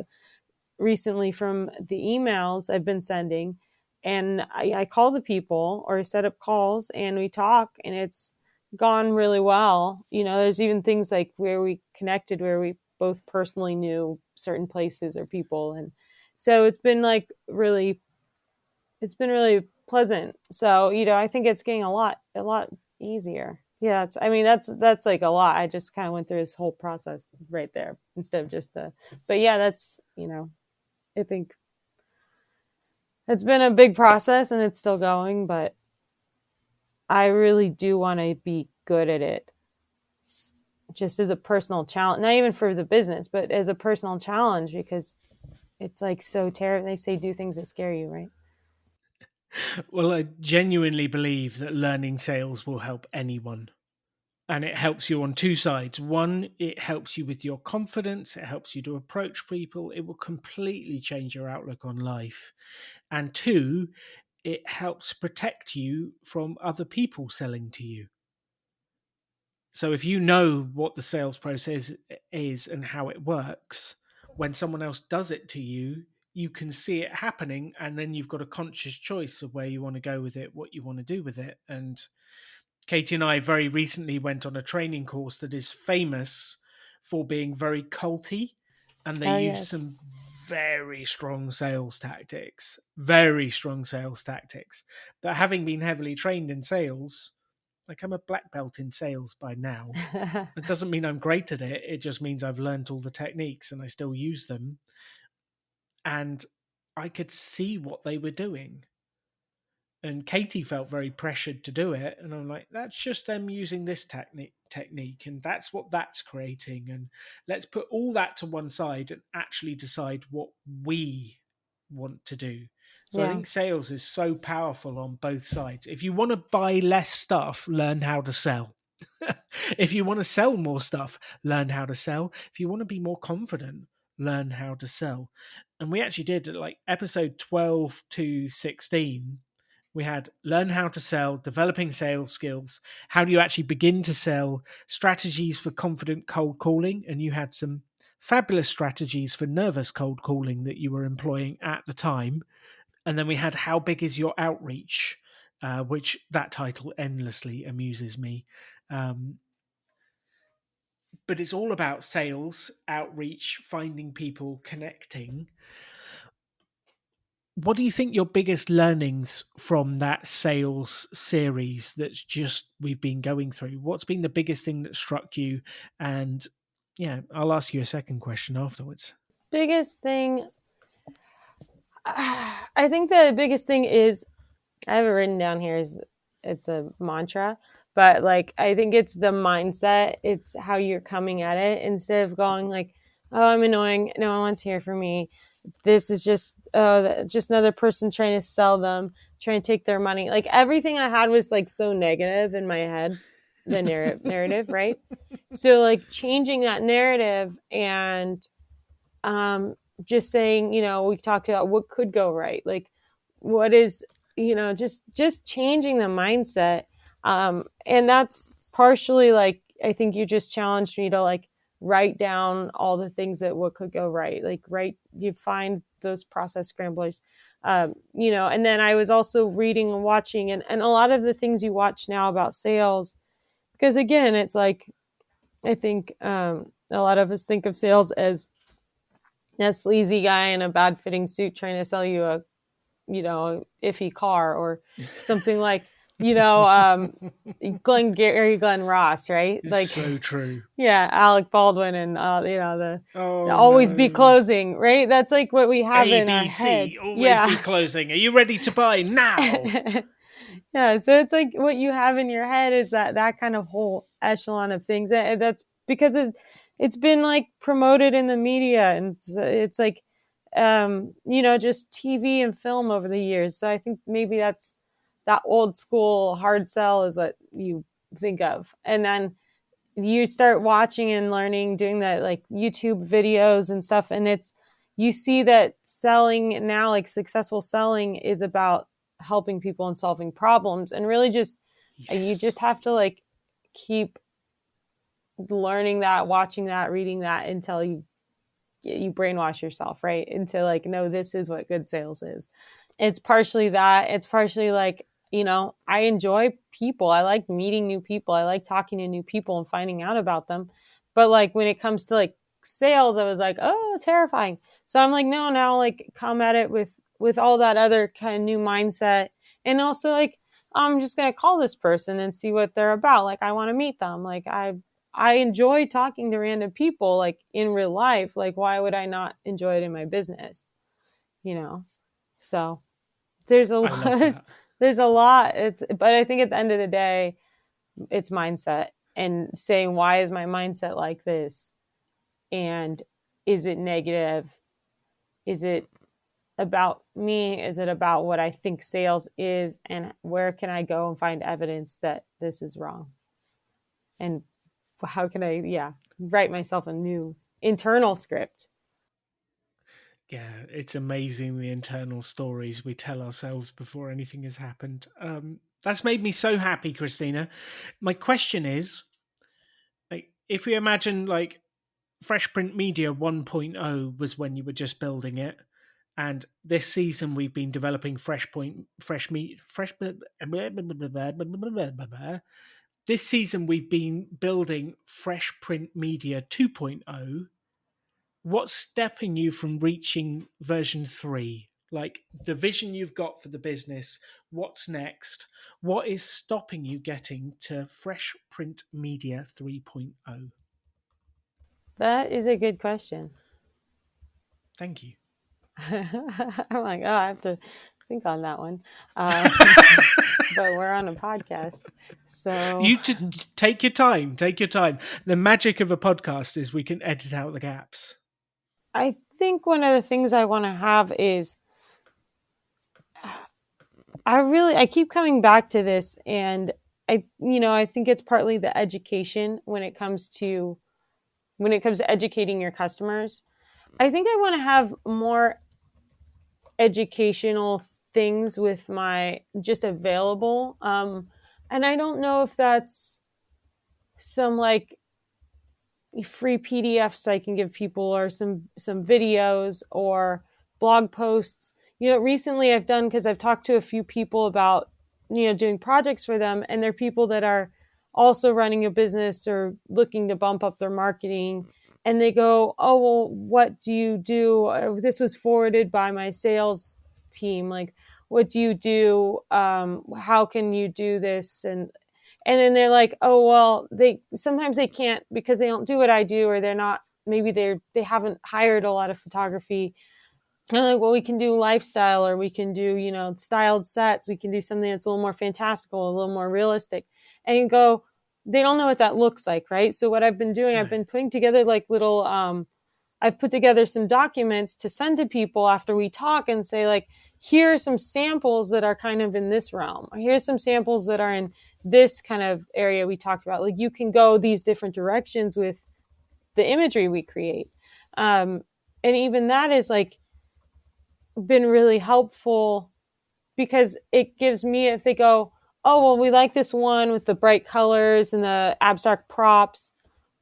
recently from the emails I've been sending, and I call the people or I set up calls and we talk, and it's gone really well. There's even things like where we connected, where we both personally knew certain places or people, and so it's been really pleasant. So, I think it's getting a lot easier. Yeah, that's like a lot. I just kind of went through this whole process right there instead of just but yeah, I think it's been a big process and it's still going, but I really do want to be good at it just as a personal challenge, not even for the business, but as a personal challenge, because it's like so terrible. They say do things that scare you, right? Well, I genuinely believe that learning sales will help anyone. And it helps you on two sides. One, it helps you with your confidence, it helps you to approach people, it will completely change your outlook on life. And two, it helps protect you from other people selling to you. So if you know what the sales process is and how it works, when someone else does it to you, you can see it happening, and then you've got a conscious choice of where you want to go with it, what you want to do with it. And Katie and I very recently went on a training course that is famous for being very culty, and they Oh, use yes. some very strong sales tactics, very strong sales tactics. But having been heavily trained in sales, like I'm a black belt in sales by now. It doesn't mean I'm great at it. It just means I've learned all the techniques and I still use them. And I could see what they were doing. And Katie felt very pressured to do it, and I'm like, that's just them using this technique, and that's what that's creating, and let's put all that to one side and actually decide what we want to do. So I Yeah. think sales is so powerful on both sides. If you want to buy less stuff, learn how to sell. If you want to sell more stuff, learn how to sell. If you want to be more confident, learn how to sell. And we actually did like episode 12 to 16. We had learn how to sell, developing sales skills, how do you actually begin to sell, strategies for confident cold calling. And you had some fabulous strategies for nervous cold calling that you were employing at the time. And then we had how big is your outreach, which that title endlessly amuses me. Um, but it's all about sales, outreach, finding people, connecting. What do you think your biggest learnings from that sales series that's just we've been going through? What's been the biggest thing that struck you? And yeah, I'll ask you a second question afterwards. Biggest thing, I think the biggest thing is, I have it written down here, is it's a mantra, but like I think it's the mindset. It's how you're coming at it instead of going like, "Oh, I'm annoying. No one wants to hear from me. This is just another person trying to sell them, trying to take their money." Like everything I had was like so negative in my head, the narrative, right? So like changing that narrative and um, just saying, we talked about what could go right, like what is, just changing the mindset, and that's partially like I think you just challenged me to like write down all the things that what could go right, like you find those process scramblers, and then I was also reading and watching, and a lot of the things you watch now about sales, because again it's like I think a lot of us think of sales as a sleazy guy in a bad fitting suit trying to sell you a iffy car or something like Glenn Ross, right? It's Like so true. yeah, Alec Baldwin and the Oh always be no. closing, right? That's like what we have A, in our B, head. C, always be Yeah. closing. Are you ready to buy now? Yeah, so it's like what you have in your head is that kind of whole echelon of things. That's because it's been like promoted in the media, and it's like just TV and film over the years. So I think maybe that's that old school hard sell is what you think of, and then you start watching and learning, doing that like YouTube videos and stuff, and you see that selling now, like successful selling, is about helping people and solving problems, and really just you just Yes. have to like keep learning that, watching that, reading that until you brainwash yourself, right? Into like, no, this is what good sales is. It's partially that. It's partially like, I enjoy people. I like meeting new people. I like talking to new people and finding out about them. But like when it comes to like sales, I was like, oh, terrifying. So I'm like, no, now like come at it with all that other kind of new mindset. And also like, I'm just gonna call this person and see what they're about. Like I want to meet them. Like I enjoy talking to random people like in real life. Like why would I not enjoy it in my business? You know? So there's a I love lot that. there's a lot. But I think at the end of the day, it's mindset and saying, why is my mindset like this? And is it negative? Is it about me? Is it about what I think sales is? And where can I go and find evidence that this is wrong? And how can I, write myself a new internal script? Yeah, it's amazing the internal stories we tell ourselves before anything has happened. That's made me so happy, Christina. My question is, like, if we imagine like Fresh Print Media 1.0 was when you were just building it, and this season we've been developing this season we've been building Fresh Print Media 2.0. What's stopping you from reaching version 3? Like the vision you've got for the business, what's next? What is stopping you getting to Fresh Print Media 3.0? That is a good question. Thank you. I'm like, oh, I have to think on that one. But we're on a podcast. So You just take your time. Take your time. The magic of a podcast is we can edit out the gaps. I think one of the things I want to have is I keep coming back to this, and I think it's partly the education when it comes to educating your customers. I think I want to have more educational things with my just available. And I don't know if that's some like free PDFs I can give people, or some videos or blog posts. Recently I've done, because I've talked to a few people about doing projects for them, and they're people that are also running a business or looking to bump up their marketing, and they go, oh well, what do you do? This was forwarded by my sales team. Like, what do you do? How can you do this? And then they're like, oh well, they sometimes they can't because they don't do what I do, or they're not, maybe they haven't hired a lot of photography. And I'm like, well, we can do lifestyle, or we can do styled sets, we can do something that's a little more fantastical, a little more realistic. And you go, they don't know what that looks like, right? So what I've been doing, No. I've been putting together like little I've put together some documents to send to people after we talk and say, like, here are some samples that are kind of in this realm. Here's some samples that are in this kind of area we talked about. Like, you can go these different directions with the imagery we create. And even that is like been really helpful, because it gives me, if they go, oh well, we like this one with the bright colors and the abstract props,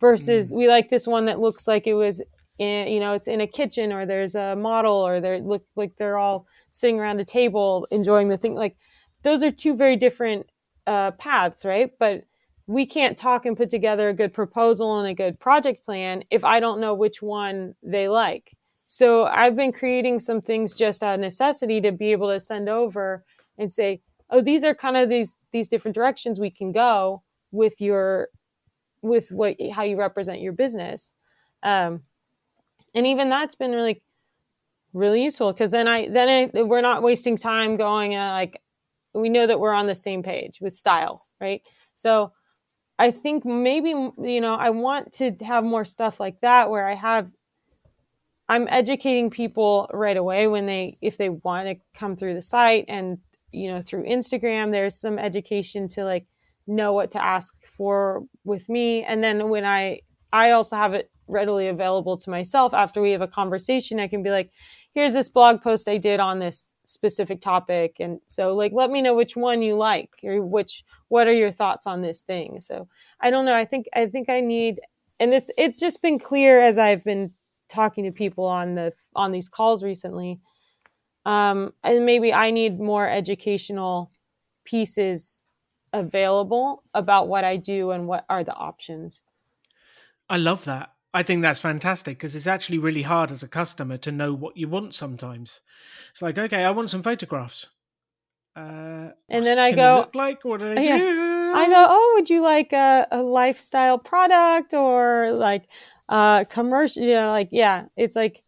versus Mm. we like this one that looks like it was in, it's in a kitchen, or there's a model, or they look like they're all sitting around a table enjoying the thing. Like, those are two very different paths, right? But we can't talk and put together a good proposal and a good project plan if I don't know which one they like. So I've been creating some things just out of necessity to be able to send over and say, oh, these are kind of these different directions we can go with what how you represent your business. Um, and even that's been really really useful, because we're not wasting time going like, we know that we're on the same page with style, right? So I think maybe I want to have more stuff like that, where I'm educating people right away when if they want to come through the site, and through Instagram there's some education to like know what to ask for with me. And then when I also have it readily available to myself after we have a conversation, I can be like, here's this blog post I did on this specific topic. And so like, let me know which one you like, or what are your thoughts on this thing? So I don't know. I think I need, and it's just been clear as I've been talking to people on these calls recently. And maybe I need more educational pieces available about what I do and what are the options. I love that. I think that's fantastic because it's actually really hard as a customer to know what you want sometimes. It's like, okay, I want some photographs. And then What I can they go, look like? What do they yeah, I go, do? oh, would you like a lifestyle product or like commercial? Like, yeah, it's like,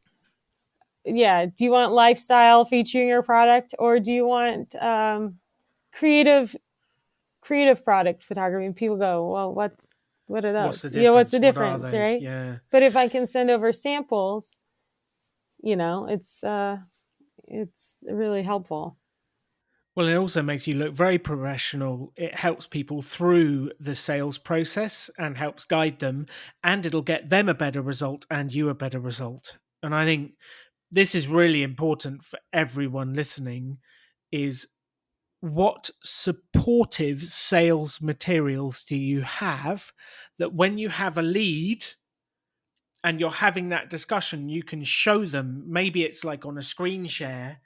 yeah, do you want lifestyle featuring your product, or do you want creative creative product photography? And people go, well, what are What's those? the What's the difference? What are difference, they? right? Yeah. But if I can send over samples, it's really helpful. Well, it also makes you look very professional. It helps people through the sales process and helps guide them, and it'll get them a better result and you a better result. And I think this is really important for everyone listening is what supportive sales materials do you have that when you have a lead and you're having that discussion, you can show them. Maybe it's like on a screen share,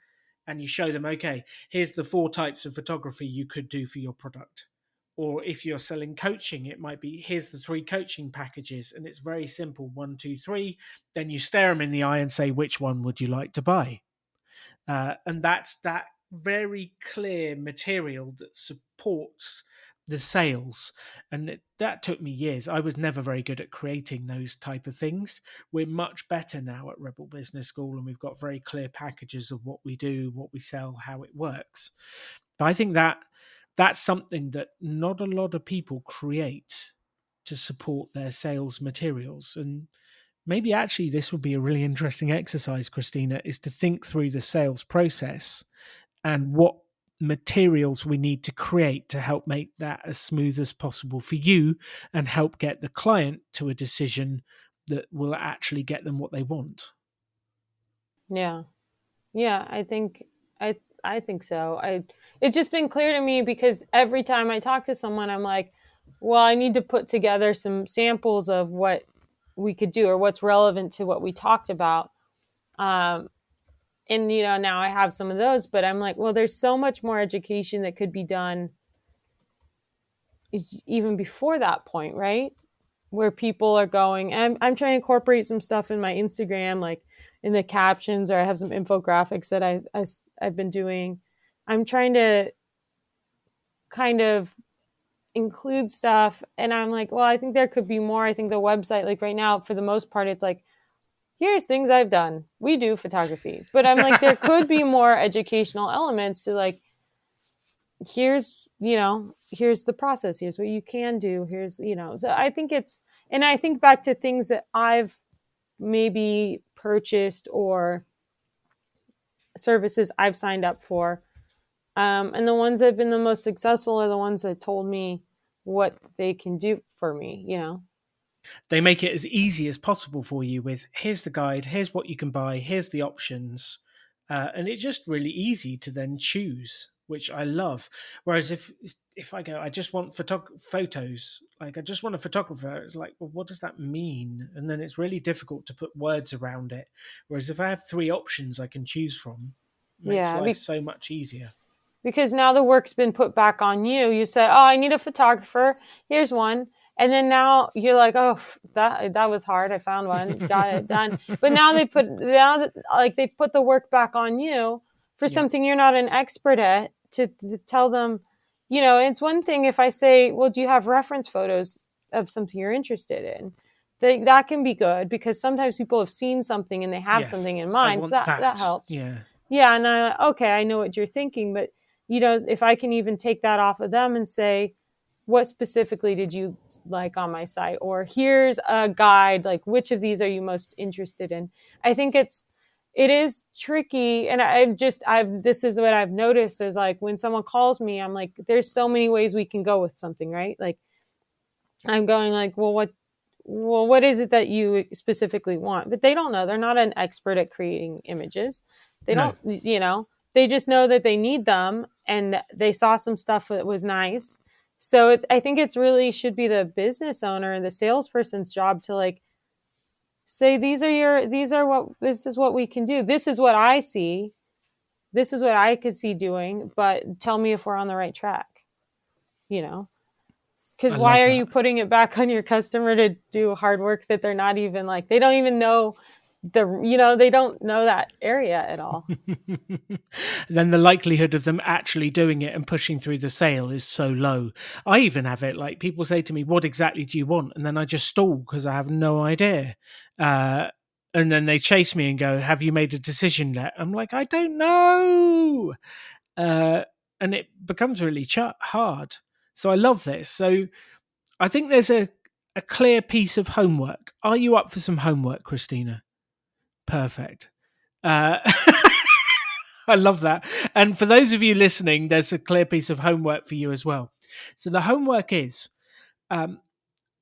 and you show them, okay, here's the 4 types of photography you could do for your product. Or if you're selling coaching, it might be here's the 3 coaching packages, and it's very simple 1, 2, 3. Then you stare them in the eye and say, which one would you like to buy? And that's that very clear material that supports the sales. And that took me years. I was never very good at creating those type of things. We're much better now at Rebel Business School, and we've got very clear packages of what we do, what we sell, how it works. But I think that that's something that not a lot of people create to support their sales materials. And maybe actually this would be a really interesting exercise, Christina, is to think through the sales process and what materials we need to create to help make that as smooth as possible for you and help get the client to a decision that will actually get them what they want. Yeah. Yeah, I I think so. I It's just been clear to me because every time I talk to someone, I'm like, well, I need to put together some samples of what we could do or what's relevant to what we talked about. Um, and now I have some of those, but I'm like, well, there's so much more education that could be done even before that point, right? Where people are going. I'm trying to incorporate some stuff in my Instagram, like in the captions, or I have some infographics that I've been doing. I'm trying to kind of include stuff, and I'm like, well, I think there could be more. I think the website, like right now, for the most part, it's like, here's things I've done. We do photography, but I'm like, there could be more educational elements to like, here's the process, here's what you can do, so I think and I think back to things that I've maybe purchased or services I've signed up for, and the ones that have been the most successful are the ones that told me what they can do for me. They make it as easy as possible for you with here's the guide, here's what you can buy, here's the options. And it's just really easy to then choose, which I love. Whereas if I go, I just want photos, like I just want a photographer, it's like, well, what does that mean? And then it's really difficult to put words around it. Whereas if I have 3 options I can choose from, it makes Yeah, life so much easier. because now the work's been put back on you. You said, "Oh, I need a photographer. Here's one." And then now you're like, "Oh, that was hard. I found one. Got it done." But now they put the work back on you for Yeah. something you're not an expert at to tell them, it's one thing if I say, "Well, do you have reference photos of something you're interested in?" That can be good because sometimes people have seen something and they have Yes. something in I mind. So want that that. helps. Yeah. Yeah, and okay, I know what you're thinking, but if I can even take that off of them and say, what specifically did you like on my site? Or here's a guide, like which of these are you most interested in? I think it is tricky. And this is what I've noticed is like when someone calls me, I'm like, there's so many ways we can go with something, right? Like I'm going like, what is it that you specifically want? But they don't know. They're not an expert at creating images. They No. don't. they just know that they need them, and they saw some stuff that was nice. So I think it's really should be the business owner and the salesperson's job to like say, this is what we can do. This is what I see. This is what I could see doing, but tell me if we're on the right track, you know? Because I why love are that. you putting it back on your customer to do hard work that they're not even like, they don't even know they don't know that area at all. Then the likelihood of them actually doing it and pushing through the sale is so low. I even have it like people say to me, "What exactly do you want?" And then I just stall because I have no idea. Uh, and then they chase me and go, "Have you made a decision yet?" I'm like, "I don't know." Uh, and it becomes really hard. So I love this. So I think there's a clear piece of homework. Are you up for some homework, Christina? Perfect. Uh, I love that. And for those of you listening, there's a clear piece of homework for you as well. So the homework is um,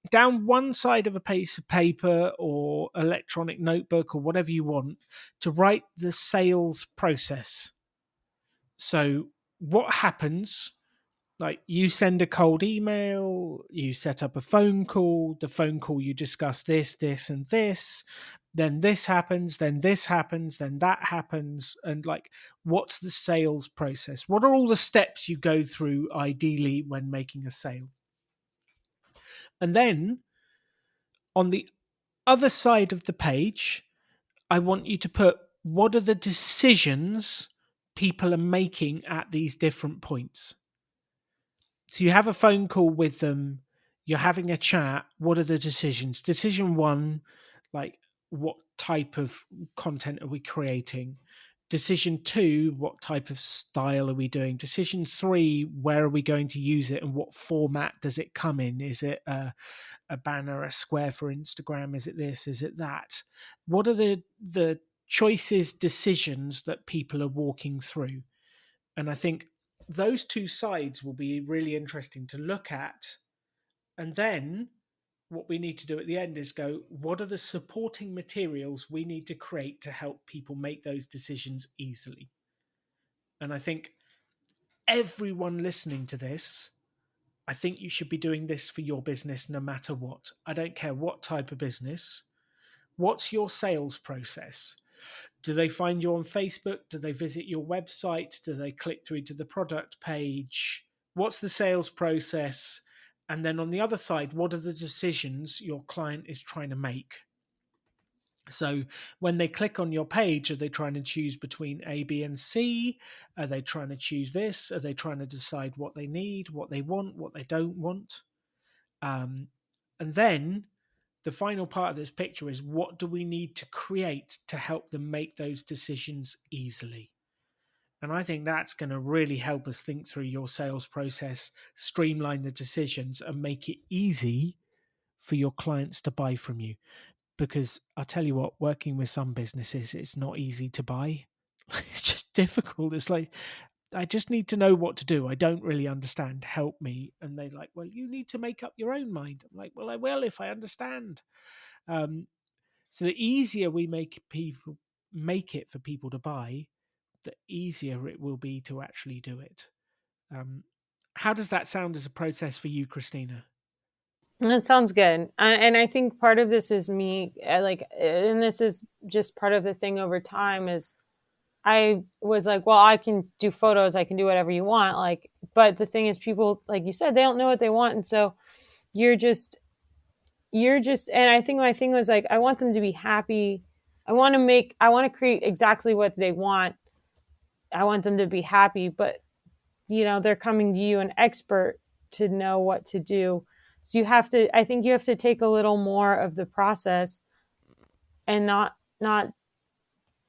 down one side of a piece of paper or electronic notebook or whatever you want to write the sales process. So what happens, like you send a cold email, you set up a phone call, the phone call you discuss this, this, and this happens, then this happens, then that happens. And like, what's the sales process? What are all the steps you go through ideally when making a sale? And then on the other side of the page, I want you to put what are the decisions people are making at these different points. So you have a phone call with them, you're having a chat. What are the decisions? Decision one, like what type of content are we creating? Decision two, what type of style are we doing? Decision three, where are we going to use it and what format does it come in? Is it a banner, a square for Instagram? Is it this? Is it that? What are the choices, decisions that people are walking through? And I think those two sides will be really interesting to look at. And then what we need to do at the end is go, what are the supporting materials we need to create to help people make those decisions easily? And I think everyone listening to this, I think you should be doing this for your business no matter what. I don't care what type of business. What's your sales process? Do they find you on Facebook? Do they visit your website? Do they click through to the product page? What's the sales process? And then on the other side, what are the decisions your client is trying to make? So when they click on your page, are they trying to choose between A, B, and C? Are they trying to choose this? Are they trying to decide what they need, what they want, what they don't want? And then the final part of this picture is what do we need to create to help them make those decisions easily? And I think that's going to really help us think through your sales process, streamline the decisions, and make it easy for your clients to buy from you. Because I'll tell you what, working with some businesses, it's not easy to buy. It's just difficult. It's like, I just need to know what to do. I don't really understand. Help me. And they're like, well, you need to make up your own mind. I'm like, well, I will if I understand. Um, so the easier we make it for people to buy, the easier it will be to actually do it. Um, how does that sound as a process for you, Christina? That sounds good. And I think part of this is me, and this is just part of the thing over time is I was like, well, I can do photos, I can do whatever you want. Like, but the thing is, people, like you said, they don't know what they want. And so you're just, and I think my thing was like, I want them to be happy. I want to create exactly what they want. I want them to be happy, but they're coming to you, an expert, to know what to do. So I think you have to take a little more of the process and not,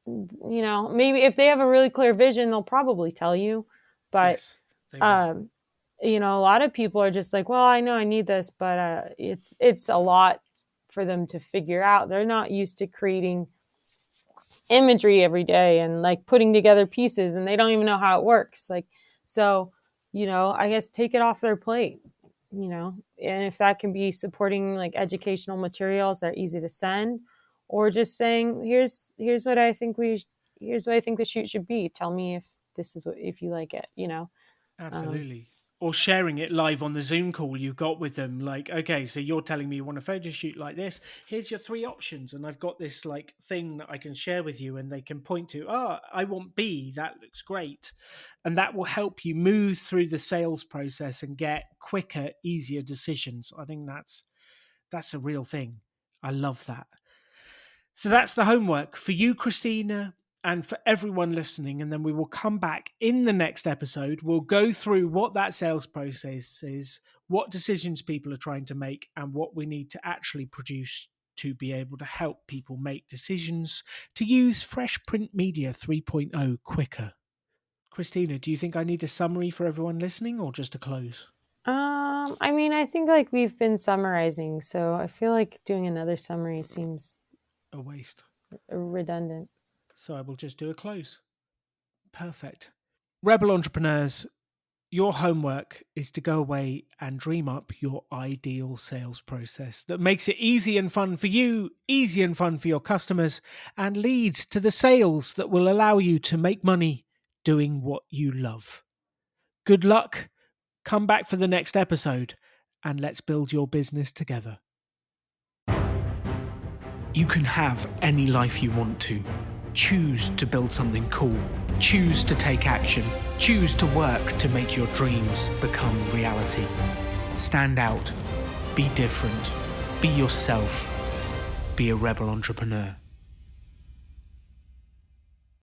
maybe if they have a really clear vision, they'll probably tell you. But, Yes, they will. um, a lot of people are just like, well, I know I need this, but it's a lot for them to figure out. They're not used to creating imagery every day and like putting together pieces, and they don't even know how it works. Like, so, I guess take it off their plate, and if that can be supporting like educational materials that are easy to send, or just saying, here's what I think the shoot should be. Tell me if this is what, if you like it, Absolutely. Or sharing it live on the Zoom call you've got with them. Like, okay, so you're telling me you want a photo shoot like this. Here's your 3 options. And I've got this like thing that I can share with you, and they can point to, I want B. That looks great. And that will help you move through the sales process and get quicker, easier decisions. I think that's a real thing. I love that. So that's the homework for you, Christina, and for everyone listening. And then we will come back in the next episode. We'll go through what that sales process is, what decisions people are trying to make, and what we need to actually produce to be able to help people make decisions to use Fresh Print Media 3.0 quicker. Christina, do you think I need a summary for everyone listening, or just a close? I mean, I think like we've been summarizing, so I feel like doing another summary seems A waste. redundant. So I will just do a close. Perfect. Rebel entrepreneurs, your homework is to go away and dream up your ideal sales process that makes it easy and fun for you, easy and fun for your customers, and leads to the sales that will allow you to make money doing what you love. Good luck. Come back for the next episode, and let's build your business together. You can have any life you want to. Choose to build something cool. Choose to take action. Choose to work to make your dreams become reality. Stand out. Be different. Be yourself. Be a rebel entrepreneur.